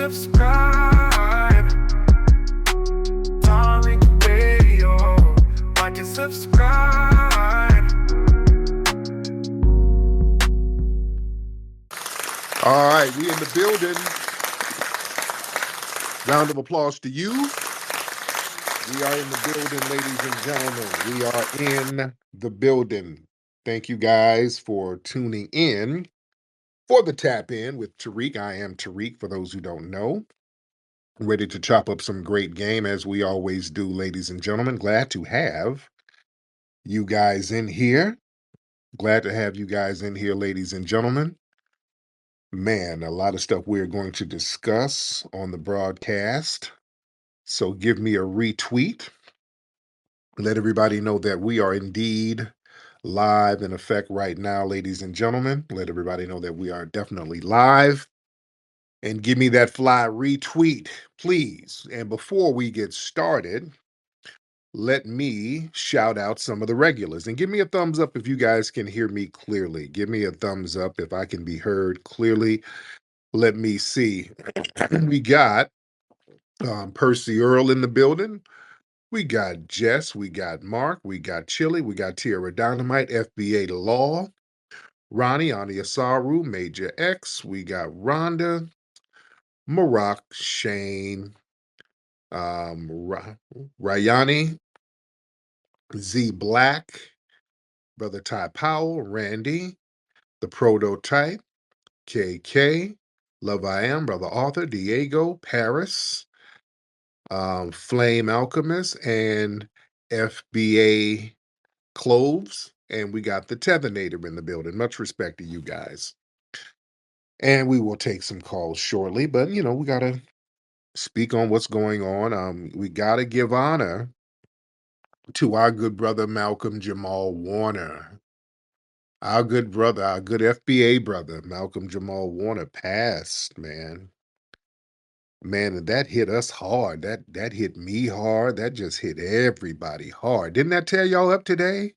subscribe. Darling Radio. Like and subscribe. All right, we in the building. Round of applause to you. We are in the building, ladies and gentlemen. We are in the building. Thank you guys for tuning in for the Tap In with Tariq. I am Tariq, for those who don't know. Ready to chop up some great game as we always do, ladies and gentlemen. Glad to have you guys in here. Glad to have you guys in here, ladies and gentlemen. Man, a lot of stuff we're going to discuss on the broadcast. So give me a retweet. Let everybody know that we are indeed live in effect right now, ladies and gentlemen. Let everybody know that we are definitely live. And give me that fly retweet, please. And before we get started, let me shout out some of the regulars. And give me a thumbs up if you guys can hear me clearly. Give me a thumbs up if I can be heard clearly. Let me see. We got Percy Earl in the building. We got Jess, we got Mark, we got Chili, we got Tierra Dynamite, FBA Law, Ronnie, Ani Asaru, Major X, we got Rhonda, Marak, Shane, Rayani, Z Black, Brother Ty Powell, Randy, The Prototype, KK, Love I Am, Brother Arthur, Diego, Paris, Flame Alchemist, and FBA Cloves, and we got the Tethinator in the building. Much respect to you guys. And we will take some calls shortly, but we gotta speak on what's going on. We gotta give honor to our good brother Malcolm-Jamal Warner. Our good brother, our good FBA brother, Malcolm-Jamal Warner passed, man. Man, and that hit us hard. That hit me hard. That just hit everybody hard. Didn't that tear y'all up today?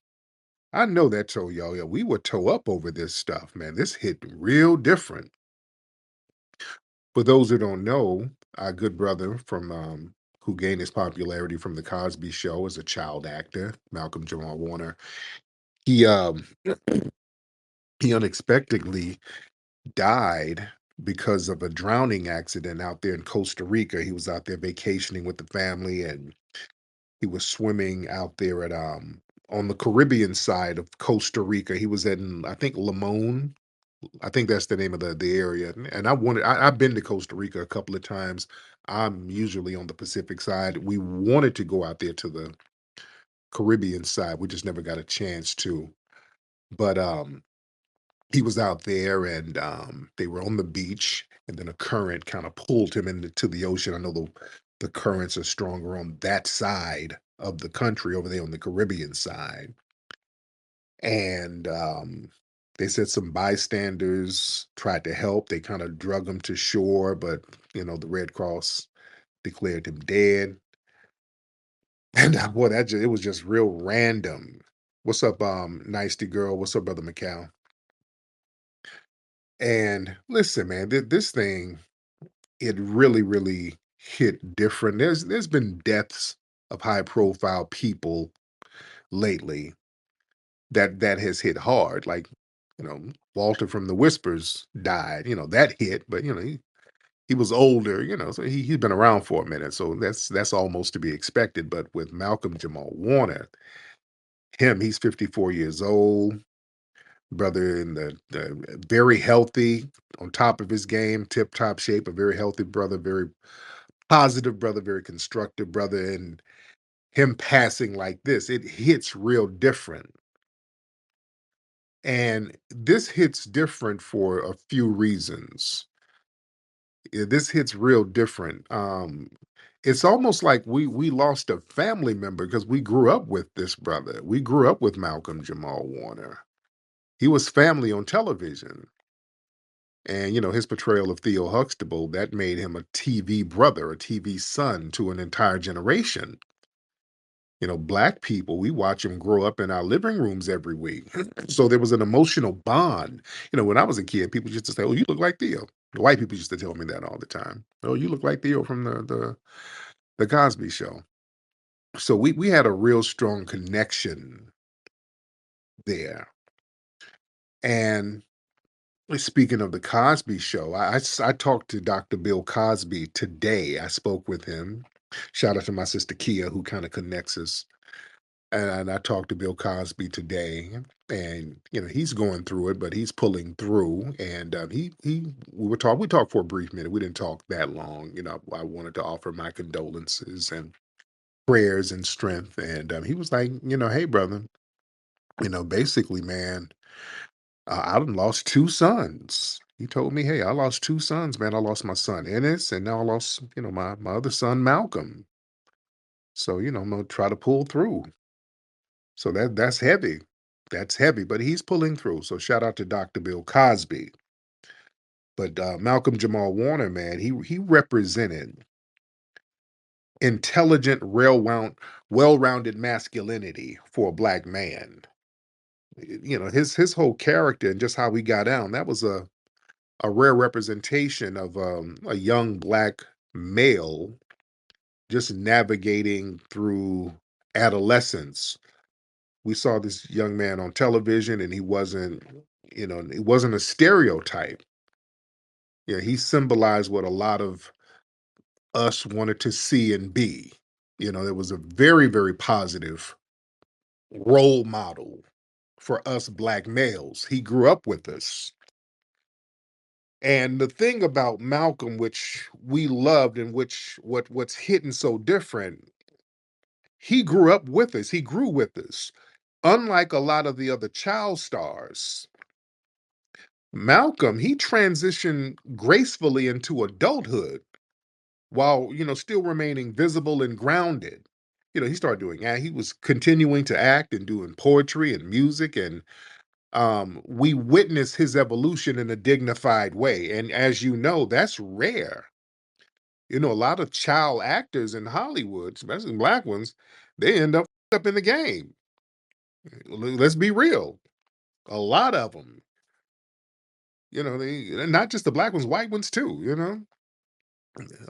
I know that told y'all, yeah, we were toe up over this stuff, man. This hit real different. For those who don't know, our good brother from who gained his popularity from the Cosby Show as a child actor, Malcolm-Jamal Warner, he he unexpectedly died because of a drowning accident out there in Costa Rica. He was out there vacationing with the family, and he was swimming out there at on the Caribbean side of Costa Rica. He was in, I think, Limon. I think that's the name of the area. And I've been to Costa Rica a couple of times. I'm usually on the Pacific side. We wanted to go out there to the Caribbean side. We just never got a chance to. But he was out there, and they were on the beach, and then a current kind of pulled him into the ocean. I know the currents are stronger on that side of the country over there on the Caribbean side. And they said some bystanders tried to help. They kind of drug him to shore, but the Red Cross declared him dead. And boy, it was just real random. What's up, Nicety Girl? What's up, Brother McCall? And listen, man, this thing, it really, really hit different. There's been deaths of high profile people lately that has hit hard. Like, Walter from the Whispers died. That hit, but he was older, so he's been around for a minute. So that's almost to be expected. But with Malcolm-Jamal Warner, he's 54 years old, brother in the very healthy, on top of his game, tip top shape, a very healthy brother, very positive brother, very constructive brother. And him passing like this, it hits real different. And this hits different for a few reasons. This hits real different. It's almost like we lost a family member because we grew up with this brother. We grew up with Malcolm-Jamal Warner. He was family on television. And his portrayal of Theo Huxtable, that made him a TV brother, a TV son to an entire generation. Black people, we watch him grow up in our living rooms every week. So there was an emotional bond. When I was a kid, people used to say, "Oh, you look like Theo." The white people used to tell me that all the time. Oh, you look like Theo from the Cosby Show. So we had a real strong connection there. And speaking of the Cosby Show, I talked to Dr. Bill Cosby today. I spoke with him. Shout out to my sister Kia, who kind of connects us. And I talked to Bill Cosby today, and he's going through it, but he's pulling through. And we talked for a brief minute. We didn't talk that long. I wanted to offer my condolences and prayers and strength. And he was like, hey brother, basically, man, I done lost two sons. He told me, hey, I lost two sons, man. I lost my son Ennis, and now I lost, my other son Malcolm. So I'm gonna try to pull through. So that's heavy. That's heavy, but he's pulling through. So shout out to Dr. Bill Cosby. But Malcolm-Jamal Warner, man, he represented intelligent, well-rounded masculinity for a black man. His whole character and just how he got down, that was a rare representation of a young black male just navigating through adolescence. We saw this young man on television, and he wasn't, it wasn't a stereotype. Yeah, he symbolized what a lot of us wanted to see and be. There was a very, very positive role model for us black males. He grew up with us. And the thing about Malcolm, which we loved and what's hitting so different, he grew up with us. He grew with us. Unlike a lot of the other child stars, Malcolm, he transitioned gracefully into adulthood while, still remaining visible and grounded. He started doing he was continuing to act and doing poetry and music, and we witnessed his evolution in a dignified way. And as you know, that's rare. A lot of child actors in Hollywood, especially black ones, they end up in the game. Let's be real. A lot of them, they not just the black ones, white ones too.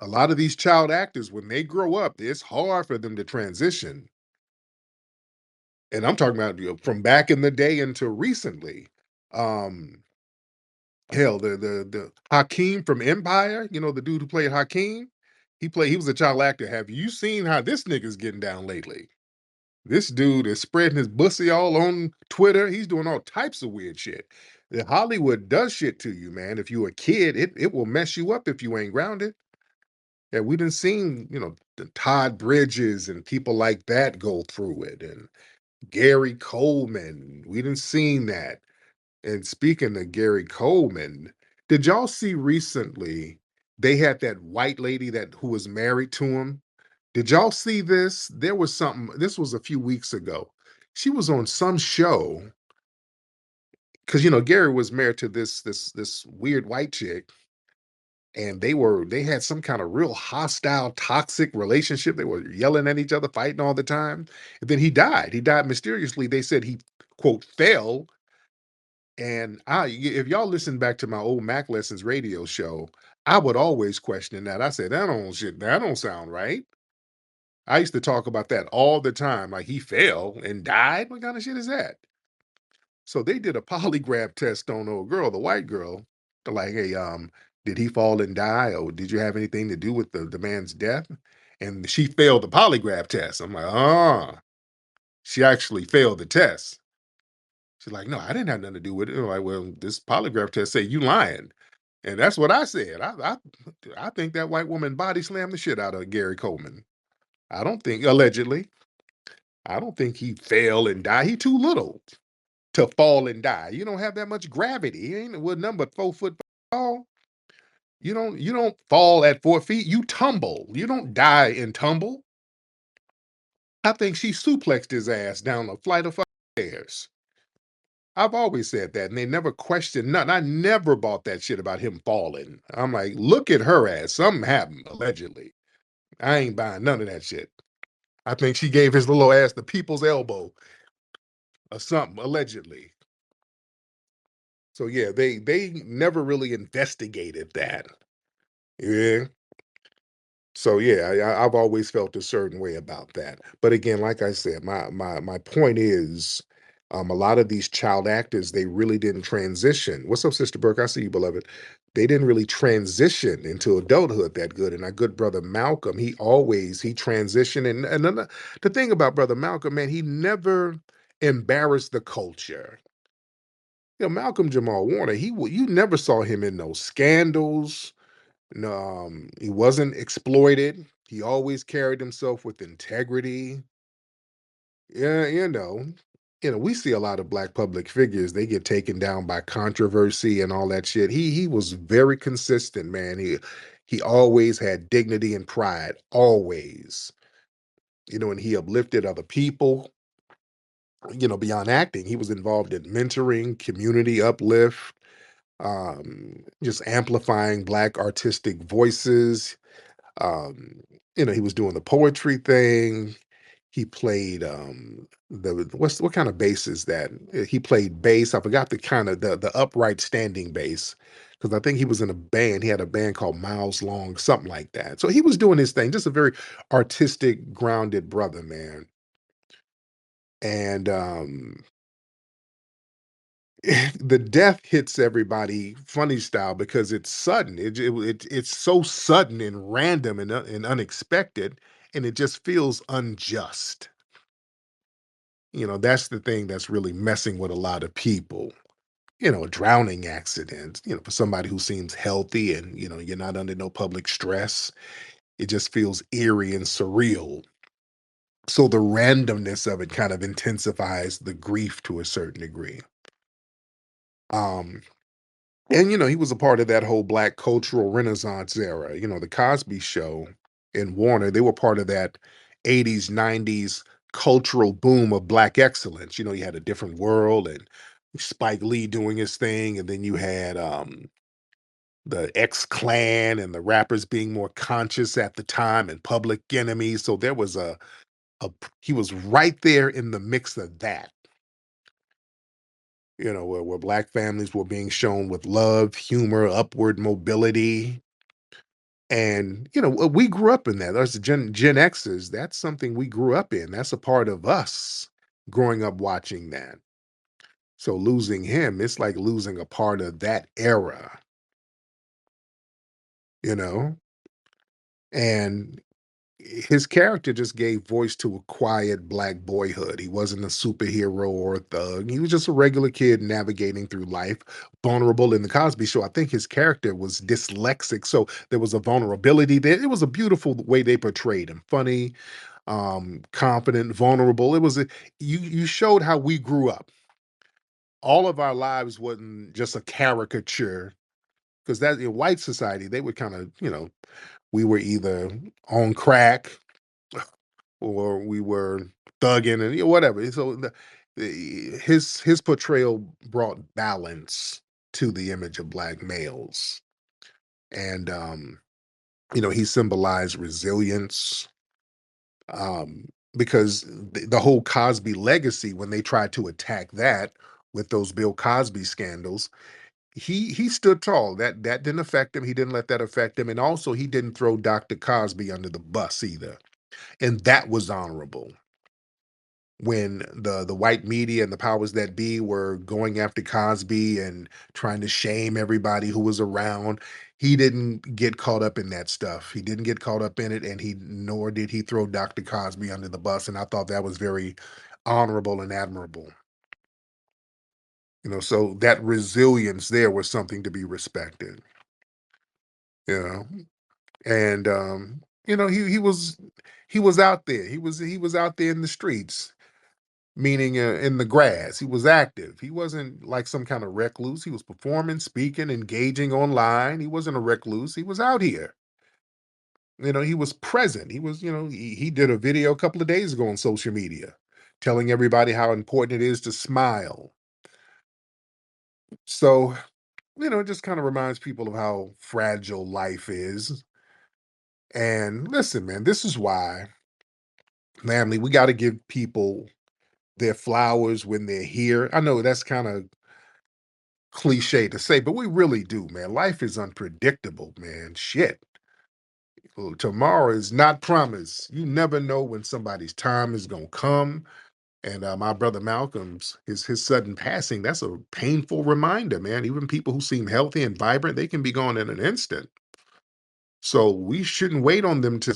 A lot of these child actors, when they grow up, it's hard for them to transition. And I'm talking about from back in the day until recently. Um, Hell, the Hakeem from Empire, the dude who played Hakeem, he was a child actor. Have you seen how this nigga's getting down lately? This dude is spreading his bussy all on Twitter. He's doing all types of weird shit. The Hollywood does shit to you, man. If you a kid, it will mess you up if you ain't grounded. Yeah, we done seen, the Todd Bridges and people like that go through it, and Gary Coleman. We done seen that. And speaking of Gary Coleman, did y'all see recently they had that white lady that who was married to him? Did y'all see this? There was something, this was a few weeks ago. She was on some show because Gary was married to this weird white chick, and they had some kind of real hostile, toxic relationship. They were yelling at each other, fighting all the time. And then he died. He died mysteriously. They said he quote fell. And if y'all listen back to my old Mac Lessons radio show, I would always question that. I said, that don't sound right. I used to talk about that all the time. Like he fell and died. What kind of shit is that? So they did a polygraph test on old girl, the white girl. They're like, hey, did he fall and die? Or did you have anything to do with the man's death? And she failed the polygraph test. I'm like, she actually failed the test. She's like, no, I didn't have nothing to do with it. I'm like, well, this polygraph test say you lying. And that's what I said. I think that white woman body slammed the shit out of Gary Coleman. I don't think, allegedly, I don't think he fell and died. He too little to fall and die. You don't have that much gravity. He ain't what number 4 foot tall. You don't fall at 4 feet. You tumble. You don't die and tumble. I think she suplexed his ass down a flight of stairs. I've always said that, and they never questioned nothing. I never bought that shit about him falling. I'm like, look at her ass. Something happened, allegedly. I ain't buying none of that shit. I think she gave his little ass the people's elbow or something, allegedly. So yeah, they never really investigated that. Yeah. So yeah, I've always felt a certain way about that. But again, like I said, my point is, a lot of these child actors, they really didn't transition. What's up, Sister Burke? I see you, beloved. They didn't really transition into adulthood that good. And our good brother Malcolm, he transitioned. The thing about brother Malcolm, man, he never embarrassed the culture. Malcolm-Jamal Warner, you never saw him in no scandals. No, he wasn't exploited. He always carried himself with integrity. Yeah, we see a lot of black public figures. They get taken down by controversy and all that shit. He was very consistent, man. He always had dignity and pride, always. And he uplifted other people. Beyond acting, he was involved in mentoring, community uplift, just amplifying black artistic voices. Um, he was doing the poetry thing. He played what kind of bass is that? He played bass. I forgot the kind of the upright standing bass because I think he was in a band. He had a band called Miles Long, something like that. So he was doing his thing. Just a very artistic, grounded brother, man. And the death hits everybody funny style because it's sudden. It's so sudden and random and unexpected, and it just feels unjust. That's the thing that's really messing with a lot of people. A drowning accident. For somebody who seems healthy and you're not under no public stress, it just feels eerie and surreal. So the randomness of it kind of intensifies the grief to a certain degree. Um, And he was a part of that whole black cultural renaissance era. The Cosby Show and Warner, they were part of that 80s, 90s cultural boom of black excellence. You had A Different World and Spike Lee doing his thing, and then you had the X Clan and the rappers being more conscious at the time and Public Enemy. So there was he was right there in the mix of that. Where black families were being shown with love, humor, upward mobility. And, we grew up in that. There's the Gen Xers. That's something we grew up in. That's a part of us growing up watching that. So losing him, it's like losing a part of that era, you know? And his character just gave voice to a quiet black boyhood. He wasn't a superhero or a thug. He was just a regular kid navigating through life, vulnerable. In the Cosby Show, I think his character was dyslexic, so there was a vulnerability there. It was a beautiful way they portrayed him. Funny, confident, vulnerable. It was you showed how we grew up. All of our lives wasn't just a caricature because that in white society they would kind of we were either on crack or we were thugging and whatever. So his portrayal brought balance to the image of black males, and he symbolized resilience. Because the whole Cosby legacy, when they tried to attack that with those Bill Cosby scandals, he stood tall. That didn't affect him. He didn't let that affect him, and also he didn't throw Dr. Cosby under the bus either, and that was honorable. When the white media and the powers that be were going after Cosby and trying to shame everybody who was around, he didn't get caught up in that stuff. He didn't get caught up in it, and he nor did he throw Dr. Cosby under the bus. And I thought that was very honorable and admirable. So that resilience there was something to be respected. You know, and he was out there. He was out there in the streets, meaning in the grass. He was active. He wasn't like some kind of recluse. He was performing, speaking, engaging online. He wasn't a recluse. He was out here. He was present. He did a video a couple of days ago on social media telling everybody how important it is to smile. So, it just kind of reminds people of how fragile life is. And listen, man, this is why, family, we got to give people their flowers when they're here. I know that's kind of cliche to say, but we really do, man. Life is unpredictable, man. Shit. Tomorrow is not promised. You never know when somebody's time is gonna come. And my brother Malcolm's his sudden passing, that's a painful reminder, man. Even people who seem healthy and vibrant, they can be gone in an instant. So we shouldn't wait on them to,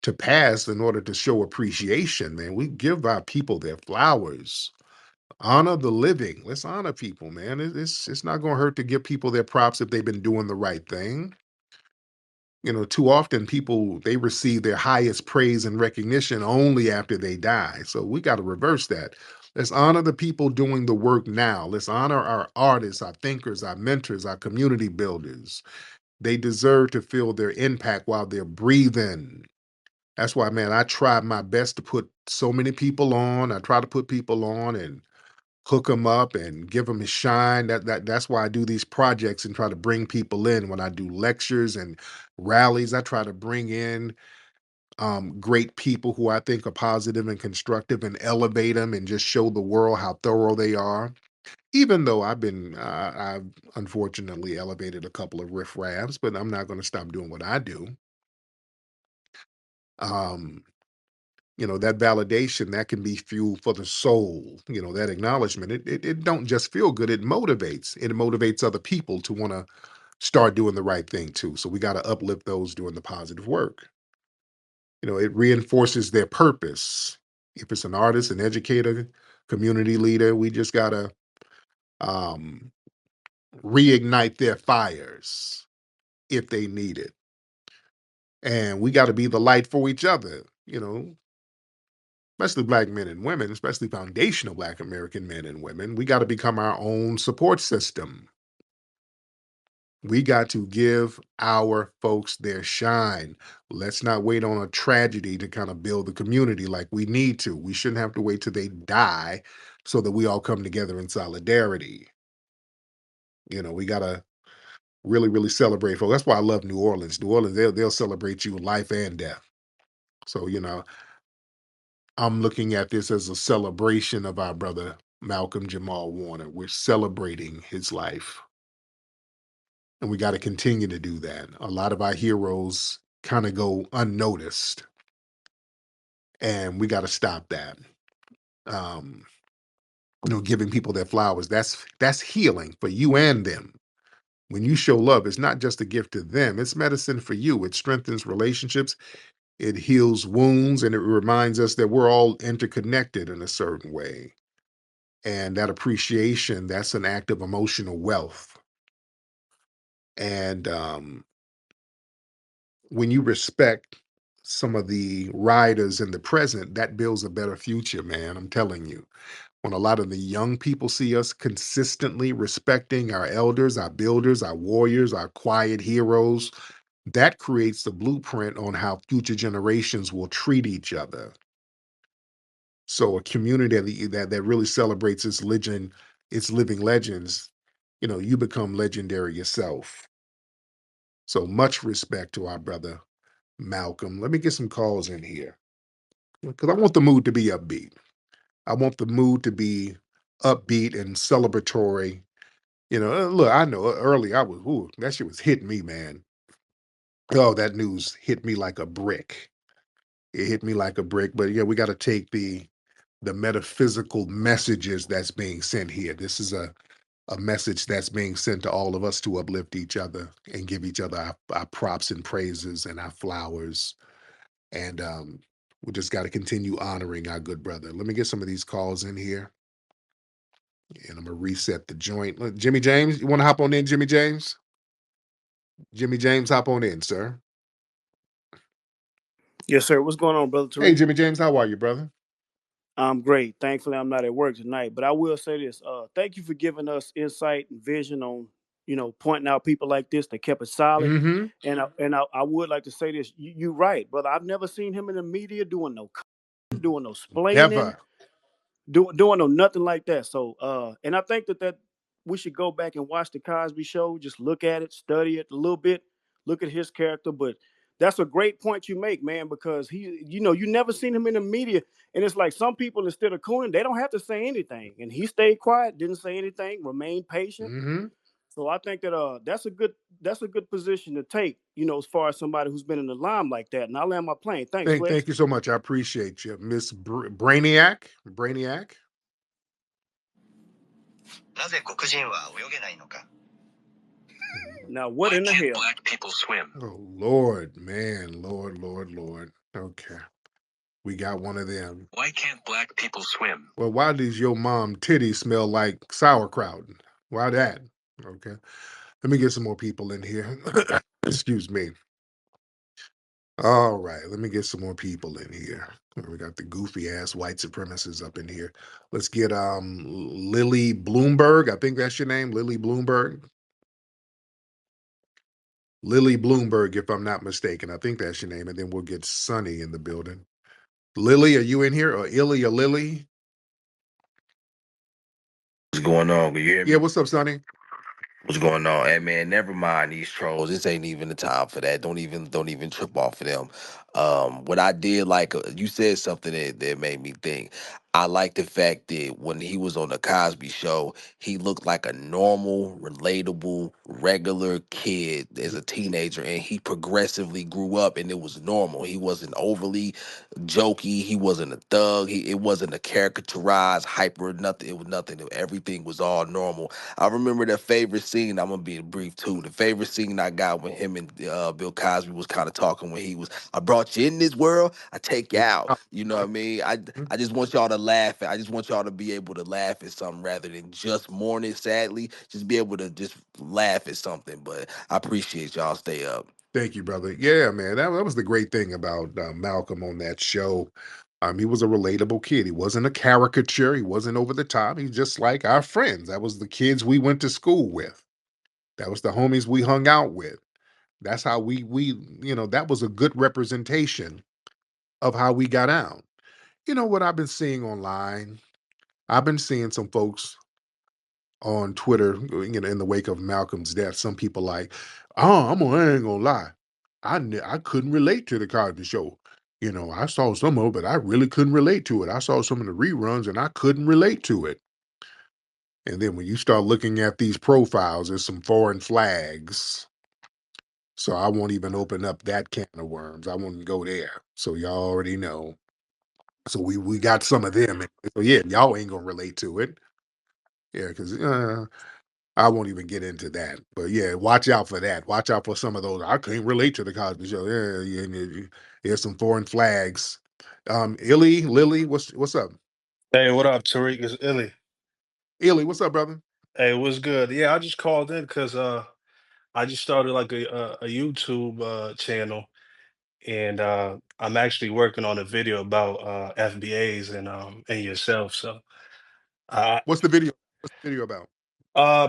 to pass in order to show appreciation, man. We give our people their flowers. Honor the living. Let's honor people, man. It's not going to hurt to give people their props if they've been doing the right thing. Too often people they receive their highest praise and recognition only after they die. So we got to reverse that. Let's honor the people doing the work now. Let's honor our artists, our thinkers, our mentors, our community builders. They deserve to feel their impact while they're breathing. That's why, man, I try my best to put so many people on. I try to put people on and hook them up and give them a shine. That's why I do these projects and try to bring people in. When I do lectures and rallies, I try to bring in great people who I think are positive and constructive and elevate them and just show the world how thorough they are. Even though I've unfortunately elevated a couple of riffraffs, but I'm not going to stop doing what I do. Um, that validation that can be fuel for the soul. That acknowledgement. It don't just feel good. It motivates other people to want to start doing the right thing too. So we got to uplift those doing the positive work. It reinforces their purpose. If it's an artist, an educator, community leader, we just gotta um, reignite their fires if they need it. And we got to be the light for each other, especially black men and women, especially foundational black American men and women. We got to become our own support system. We got to give our folks their shine. Let's not wait on a tragedy to kind of build the community like we need to. We shouldn't have to wait till they die so that we all come together in solidarity. We got to really, really celebrate folks. That's why I love New Orleans. New Orleans, they'll celebrate you life and death. So, I'm looking at this as a celebration of our brother Malcolm-Jamal Warner. We're celebrating his life. And we got to continue to do that. A lot of our heroes kind of go unnoticed, and we got to stop that. Um, giving people their flowers, that's healing for you and them. When you show love, it's not just a gift to them, it's medicine for you. It strengthens relationships, it heals wounds, and it reminds us that we're all interconnected in a certain way. And that appreciation, that's an act of emotional wealth. And when you respect some of the riders in the present, that builds a better future, man. I'm telling you. When a lot of the young people see us consistently respecting our elders, our builders, our warriors, our quiet heroes, that creates the blueprint on how future generations will treat each other. So a community that really celebrates its living legends, you become legendary yourself. So much respect to our brother Malcolm. Let me get some calls in here because I want the mood to be upbeat. I want the mood to be upbeat and celebratory. Look, I know early I was, ooh, that shit was hitting me, man. Oh, that news hit me like a brick. It hit me like a brick. But yeah, we got to take the metaphysical messages that's being sent here. This is a message that's being sent to all of us to uplift each other and give each other our props and praises and our flowers. And we just got to continue honoring our good brother. Let me get some of these calls in here. And I'm gonna reset the joint. Look, Jimmy James, you want to hop on in, Jimmy James? Jimmy James, hop on in, sir. Yes, sir. What's going on, brother Hey, Tariq? Jimmy James, how are you, brother? I'm great. Thankfully, I'm not at work tonight, but I will say this: thank you for giving us insight and vision on, pointing out people like this that kept it solid. Mm-hmm. And I would like to say this: you're right, brother. I've never seen him in the media doing no doing no splaining, Never. doing no nothing like that. So, and I think that we should go back and watch the Cosby Show. Just look at it, study it a little bit, look at his character. But that's a great point you make, man, because you never seen him in the media, and it's like some people instead of cooning, they don't have to say anything, and he stayed quiet, didn't say anything, remained patient. Mm-hmm. So I think that that's a good position to take, as far as somebody who's been in the lime like that. And I land my plane. Thanks, Thank Flex. you so much. I appreciate you, Miss Brainiac. Brainiac. なぜ黒人は泳げないのか。 Now, what Why in the can't hell? black people swim? Oh Lord, man, Lord. Okay, we got one of them. Why can't black people swim? Well, why does your mom titty smell like sauerkraut? Why that? Okay, let me get some more people in here. Excuse me. All right, let me get some more people in here. We got the goofy ass white supremacists up in here. Let's get Lily Bloomberg. I think that's your name, Lily Bloomberg. Lily Bloomberg, if I'm not mistaken. I think that's your name. And then we'll get Sunny in the building. Lily, are you in here? Or Illy or Lily? What's going on? Can you hear Yeah, me? what's up, Sonny? What's going on? Hey man, never mind these trolls. This ain't even the time for that. Don't even trip off of them. What I did, like you said something that made me think. I like the fact that when he was on the Cosby Show, he looked like a normal, relatable, regular kid as a teenager, and he progressively grew up, and it was normal. He wasn't overly jokey. He wasn't a thug. It wasn't a caricaturized hyper nothing. It was nothing. Everything was all normal. I remember the favorite scene. I'm gonna be brief too. The favorite scene I got when him and Bill Cosby was kind of talking when he was, "I brought you in this world. I take you Yeah. out." You know what I mean? I just want y'all to laugh. I just want y'all to be able to laugh at something rather than just mourn it sadly. Just be able to just laugh at something. But I appreciate y'all. Stay up. Thank you, brother. Yeah, man. That was the great thing about Malcolm on that show. He was a relatable kid. He wasn't a caricature. He wasn't over the top. He's just like our friends. That was the kids we went to school with. That was the homies we hung out with. That's how that was a good representation of how we got out. You know what I've been seeing online? I've been seeing some folks on Twitter, in the wake of Malcolm's death. Some people like, oh, I ain't gonna lie, I couldn't relate to the Cosby Show. I saw some of it, but I really couldn't relate to it. I saw some of the reruns, and I couldn't relate to it. And then when you start looking at these profiles, there's some foreign flags. So I won't even open up that can of worms. I won't go there. So y'all already know. So we got some of them. So yeah, y'all ain't gonna relate to it. Yeah, because I won't even get into that. But yeah, watch out for that. Watch out for some of those. I can't relate to the Cosby Show. Yeah. There's some foreign flags. Illy, Lily, what's up? Hey, what up, Tariq? It's Illy. Illy, what's up, brother? Hey, what's good? Yeah, I just called in because I just started like a YouTube channel, and I'm actually working on a video about FBAs and yourself. So I What's the video? What's the video about?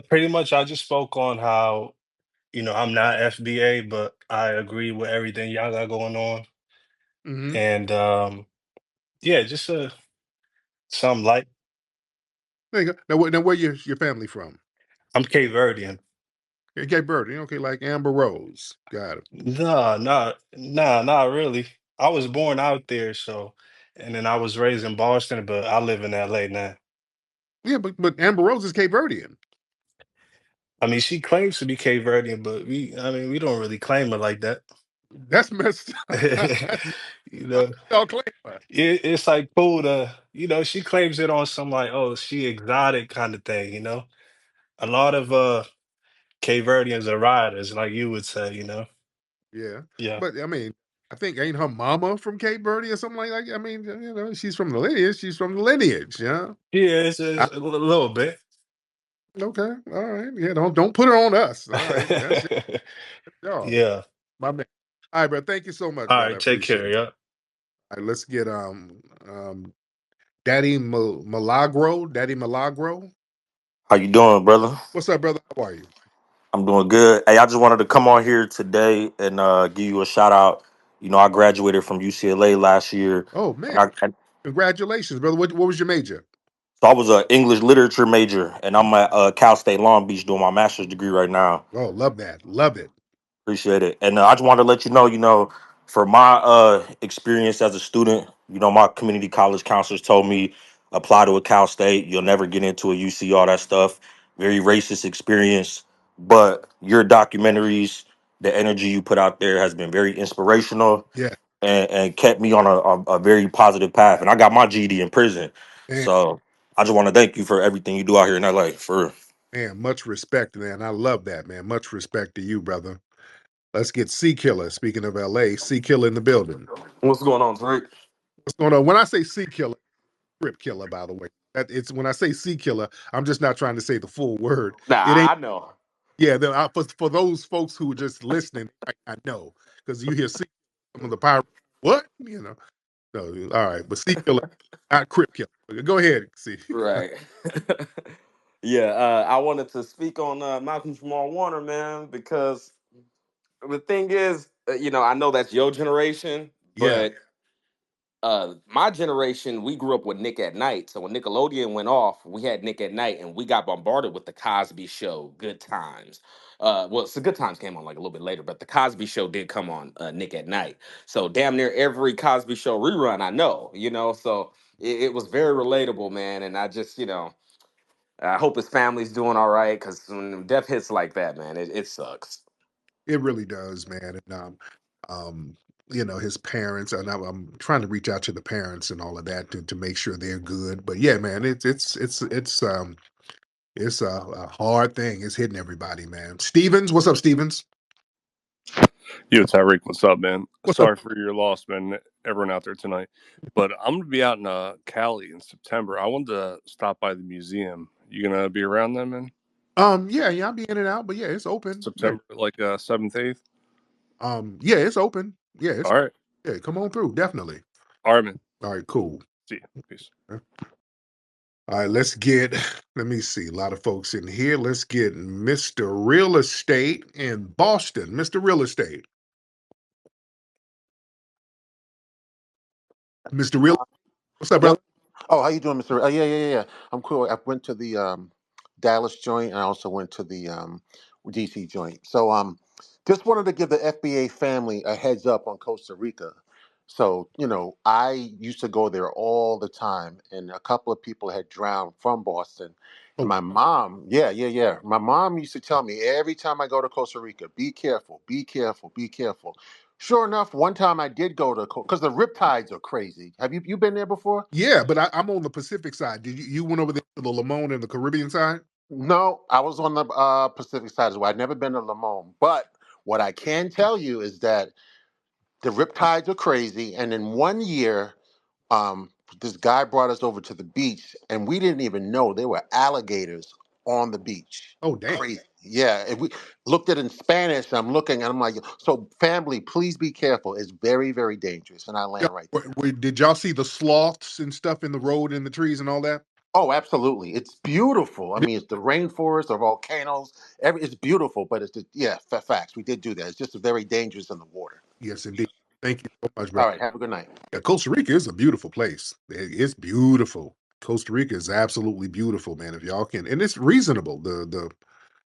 pretty much I just spoke on how I'm not FBA, but I agree with everything y'all got going on, Mm-hmm. and yeah, just some like There you go. Now where your family from? I'm Cape Verdean. Okay, Birdie. Okay, like Amber Rose. Got it. Nah, not really. I was born out there, so, and then I was raised in Boston, but I live in LA now. Yeah, but Amber Rose is Cape Verdean. I mean, she claims to be Cape Verdean, but I mean, we don't really claim her like that. That's messed up. That's You how know, y'all claim her. it's like cool to, she claims it on some like, oh, she exotic kind of thing, A lot of Cape Verdeans are riders, like you would say, Yeah, Yeah. but I mean, I think ain't her mama from Cape Verde or something like that. I mean, she's from the lineage. She's from the lineage. Yeah. Yeah, I- it's a little bit. okay. All right. Yeah. Don't put it on us. All right. That's y'all. Yeah. My man. All right, bro. Thank you so much, All brother. I right, take appreciate care. it. Yeah. All right, let's get Daddy Milagro. Daddy Milagro. How you doing, brother? What's up, brother? How are you? I'm doing good. Hey, I just wanted to come on here today and give you a shout out. I graduated from UCLA last year, Oh and man, I congratulations, brother. What was your major? so I was an English literature major, and I'm at Cal State Long Beach doing my master's degree right now. Oh, love that. Love it. Appreciate it. And I just wanted to let you know, for my experience as a student, my community college counselors told me apply to a Cal State. You'll never get into a UC, all that stuff. Very racist experience. But your documentaries, the energy you put out there has been very inspirational Yeah, and kept me on a very positive path. And I got my GD in prison. man, So I just want to thank you for everything you do out here in LA. For real. man, much respect, man. I love that, man. Much respect to you, brother. Let's get C Killer. Speaking of LA, C Killer in the building. What's going on, Tariq? What's going on? When I say C Killer, Crip Killer, by the way. It's when I say C Killer, I'm just not trying to say the full word. It Nah, ain't. I know. Yeah, for those folks who are just listening, I know because you hear C some of the pirate. What No, all right, but C Killer, not Crip Killer. Go ahead, C. Right. Yeah, I wanted to speak on Malcolm-Jamal Warner, man, because the thing is, I know that's your generation, Yeah. but my generation, we grew up with Nick at Night. So when Nickelodeon went off, we had Nick at Night, and we got bombarded with the Cosby Show, Good Times. Well, so Good Times came on like a little bit later, but the Cosby Show did come on Nick at Night. So damn near every Cosby Show rerun, I know, so it was very relatable, man. And I just, I hope his family's doing all right, because when death hits like that, man, it sucks. It really does, man. And um, his parents, and I'm trying to reach out to the parents and all of that to make sure they're good. But yeah, man, it's a hard thing. It's hitting everybody, man. Stevens, what's up, Stevens? Yo, Tyreek, what's up, man? What's up? Sorry for your loss, man. Everyone out there tonight. But I'm going to be out in Cali in September. I wanted to stop by the museum. You going to be around then, man? Yeah, I'll be in and out, but yeah, it's open. Yeah. September, like 7th, 8th? Yeah, it's open. Yeah, All right. yeah, come on through, definitely. All right, man. All right, cool. See you. Peace. All right, let me see, a lot of folks in here. Let's get Mr. Real Estate in Boston. Mr. Real Estate. Mr. Real, what's up, brother? Yep. Oh, how you doing, Mr. Yeah. I'm cool. I went to the Dallas joint, and I also went to the DC joint. So just wanted to give the FBA family a heads up on Costa Rica. So, I used to go there all the time, and a couple of people had drowned from Boston. And Oh, my mom, yeah. My mom used to tell me every time I go to Costa Rica, be careful, be careful, be careful. Sure enough, one time I did go to, because the riptides are crazy. Have you been there before? yeah, but I'm on the Pacific side. Did you went over there to the Limon and the Caribbean side? No, I was on the Pacific side as well. I've never been to Limon, but what I can tell you is that the riptides are crazy. And in one year, um, this guy brought us over to the beach, and we didn't even know there were alligators on the beach. Oh, damn. Crazy. Yeah, if we looked at it in Spanish, I'm looking, and I'm like, so family, please be careful. It's very, very dangerous. And I Yeah, land right there. did y'all see the sloths and stuff in the road and the trees and all that? Oh, absolutely. It's beautiful. I mean, it's the rainforest, the volcanoes. It's beautiful, but it's just, yeah, facts. We did do that. It's just very dangerous in the water. Yes, indeed. Thank you so much, All brother. right. Have a good night. Yeah, Costa Rica is a beautiful place. It's beautiful. Costa Rica is absolutely beautiful, man. If y'all can, and it's reasonable.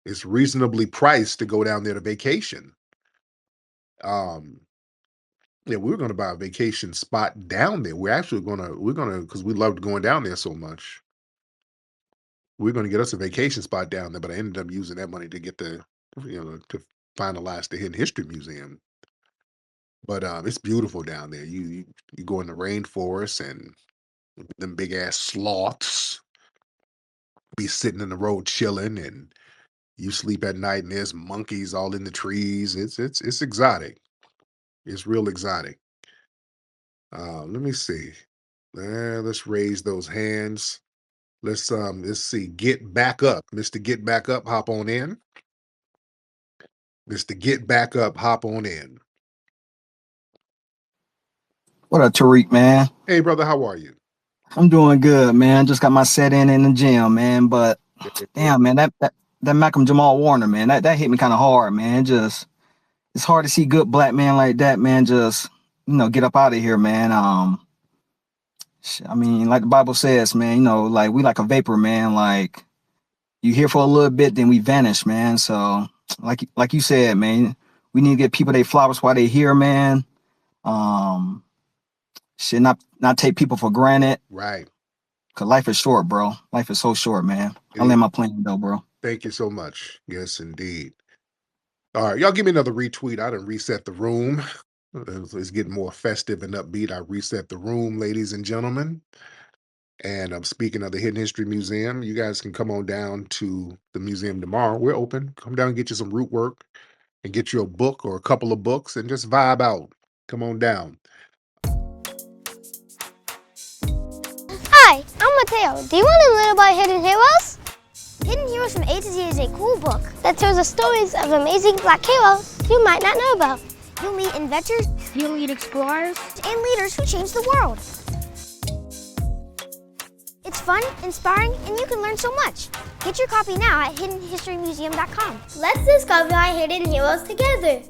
It's reasonably priced to go down there to vacation. Yeah, we're going to buy a vacation spot down there. We're gonna because we loved going down there so much. We're going to get us a vacation spot down there, but I ended up using that money to get to finalize the Hidden History Museum. But it's beautiful down there. You go in the rainforest and them big ass sloths be sitting in the road chilling, and you sleep at night and there's monkeys all in the trees. It's exotic. It's real exotic. Let me see. Let's raise those hands. Let's see. Get back up, Mr. Get back up. Hop on in, Mr. Get back up. Hop on in. What up, Tariq, man? Hey, brother, how are you? I'm doing good, man. Just got my set in the gym, man. But Yeah. damn, man, that Malcolm-Jamal Warner, man, that hit me kind of hard, man. It's hard to see good black man like that, man. Just get up out of here, man. I mean, like the Bible says, man. Like we like a vapor, man. Like you here for a little bit, then we vanish, man. So, like you said, man, We need to get people their flowers while they here, man. Shit, not take people for granted. Right. Cause life is short, bro. Life is so short, man. It I'll land is. my plane though, bro. Thank you so much. Yes, indeed. All right, y'all give me another retweet. I done reset the room. It's getting more festive and upbeat. I reset the room, ladies and gentlemen. And I'm speaking of the Hidden History Museum. You guys can come on down to the museum tomorrow. We're open. Come down and get you some root work and get you a book or a couple of books and just vibe out. Come on down. Hi, I'm Mateo. Do you want to learn about Hidden Heroes? Hidden Heroes from A to Z is a cool book that tells the stories of amazing black heroes you might not know about. You'll meet inventors, you'll meet explorers, and leaders who changed the world. It's fun, inspiring, and you can learn so much. Get your copy now at hiddenhistorymuseum.com. Let's discover our hidden heroes together.